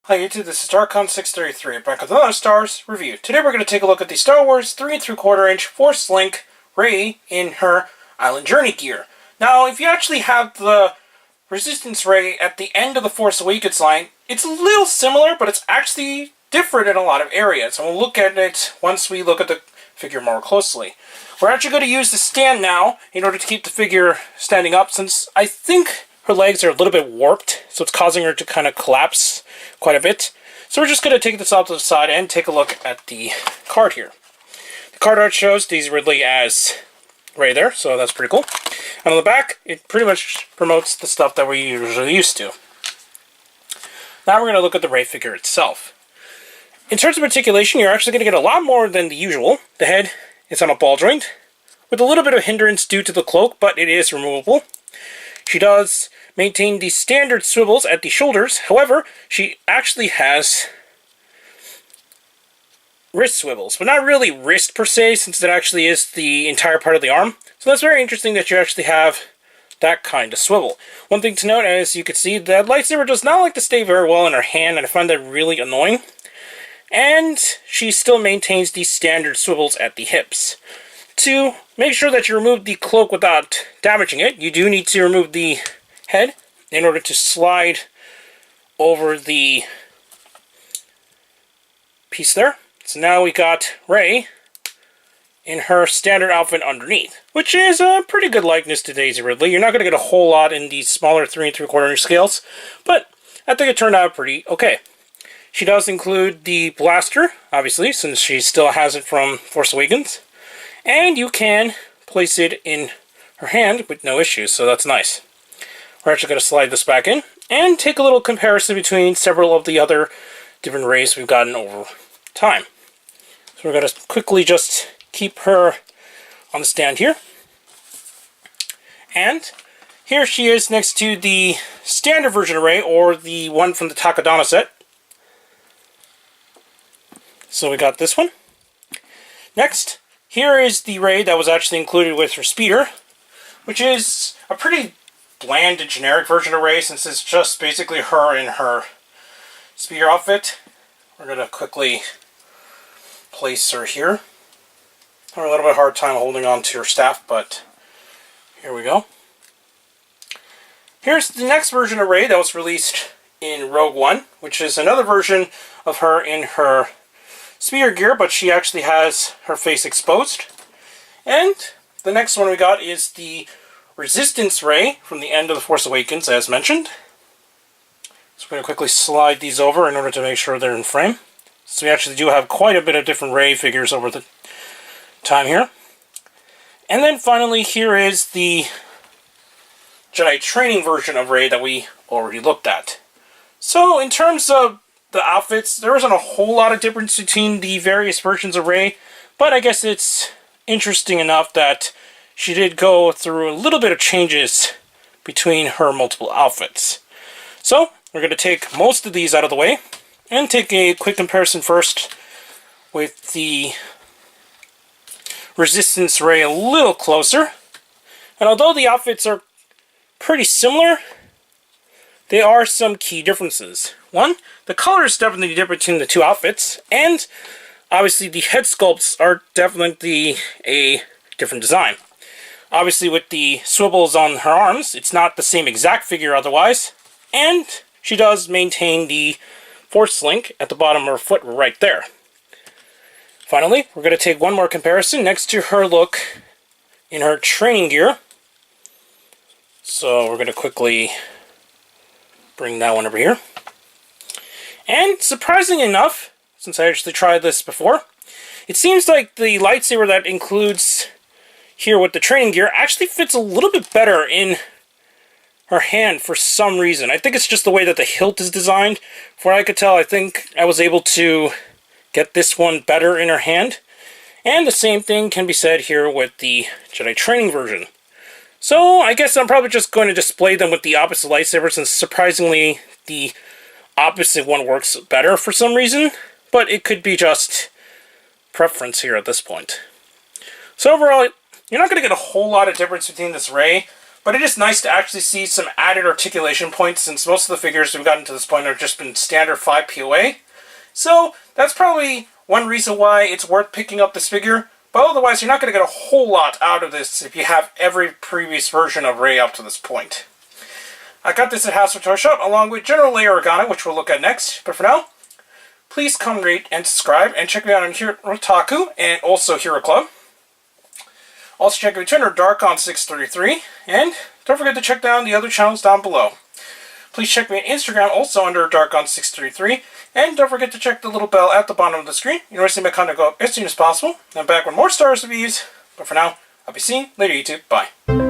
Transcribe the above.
Hi YouTube, this is Darkon633, back with another Star Wars review. Today we're going to take a look at the Star Wars 3 3/4 inch Force Link Rey in her Island Journey gear. Now, if you actually have the Resistance Rey at the end of the Force Awakens line, it's a little similar, but it's actually different in a lot of areas. And we'll look at it once we look at the figure more closely. We're actually going to use the stand now in order to keep the figure standing up, since I think her legs are a little bit warped, so it's causing her to kind of collapse quite a bit. So we're just going to take this off to the side and take a look at the card here. The card art shows Daisy Ridley as Rey there, so that's pretty cool. And on the back, it pretty much promotes the stuff that we're usually used to. Now we're going to look at the Rey figure itself. In terms of articulation, you're actually going to get a lot more than the usual. The head is on a ball joint, with a little bit of hindrance due to the cloak, but it is removable. She does maintain the standard swivels at the shoulders. However, she actually has wrist swivels, but not really wrist per se, since it actually is the entire part of the arm. So that's very interesting that you actually have that kind of swivel. One thing to note, as you can see, that lightsaber does not like to stay very well in her hand, and I find that really annoying. And she still maintains the standard swivels at the hips. To make sure that you remove the cloak without damaging it, you do need to remove the head in order to slide over the piece there. So now we got Rey in her standard outfit underneath, which is a pretty good likeness to Daisy Ridley. You're not going to get a whole lot in these smaller 3 3/4 inch scales, but I think it turned out pretty okay. She does include the blaster, obviously, since she still has it from Force Awakens. And you can place it in her hand with no issues, so that's nice. We're actually going to slide this back in and take a little comparison between several of the other different Reys we've gotten over time. So we're going to quickly just keep her on the stand here. And here she is next to the standard version of Rey, or the one from the Takodana set. So we got this one. Next, here is the Rey that was actually included with her speeder, which is a pretty bland and generic version of Rey, since it's just basically her in her speeder outfit. We're going to quickly place her here. Having a little bit hard time holding on to her staff, but here we go. Here's the next version of Rey that was released in Rogue One, which is another version of her in her speeder gear, but she actually has her face exposed. And the next one we got is the Resistance Rey from the end of The Force Awakens, as mentioned. So we're going to quickly slide these over in order to make sure they're in frame. So we actually do have quite a bit of different Rey figures over the time here. And then finally, here is the Jedi training version of Rey that we already looked at. So in terms of the outfits, there isn't a whole lot of difference between the various versions of Rey, but I guess it's interesting enough that she did go through a little bit of changes between her multiple outfits. So we're going to take most of these out of the way and take a quick comparison first with the Resistance Rey a little closer. And although the outfits are pretty similar, there are some key differences. One, the color is definitely different between the two outfits, and obviously the head sculpts are definitely a different design. Obviously with the swivels on her arms, it's not the same exact figure otherwise, and she does maintain the Force Link at the bottom of her foot right there. Finally, we're going to take one more comparison next to her look in her training gear. So we're going to quickly bring that one over here. And surprisingly enough, since I actually tried this before, it seems like the lightsaber that includes here with the training gear actually fits a little bit better in her hand for some reason. I think it's just the way that the hilt is designed. From what I could tell, I think I was able to get this one better in her hand. And the same thing can be said here with the Jedi training version. So I guess I'm probably just going to display them with the opposite lightsaber, since surprisingly the opposite one works better for some reason, but it could be just preference here at this point. So overall, you're not going to get a whole lot of difference between this Rey, but it is nice to actually see some added articulation points, since most of the figures we've gotten to this point have just been standard 5 POA. So that's probably one reason why it's worth picking up this figure, but otherwise you're not going to get a whole lot out of this if you have every previous version of Rey up to this point. I got this at Hasbrotoyshop along with General Leia Organa, which we'll look at next, but for now, please come rate and subscribe, and check me out on Otaku and also Hero Club. Also check me out under Darkon633, and don't forget to check down the other channels down below. Please check me on Instagram also under Darkon633, and don't forget to check the little bell at the bottom of the screen. You know, see my content go up as soon as possible. I'm back with more Star Wars reviews, but for now, I'll be seeing you later, YouTube. Bye.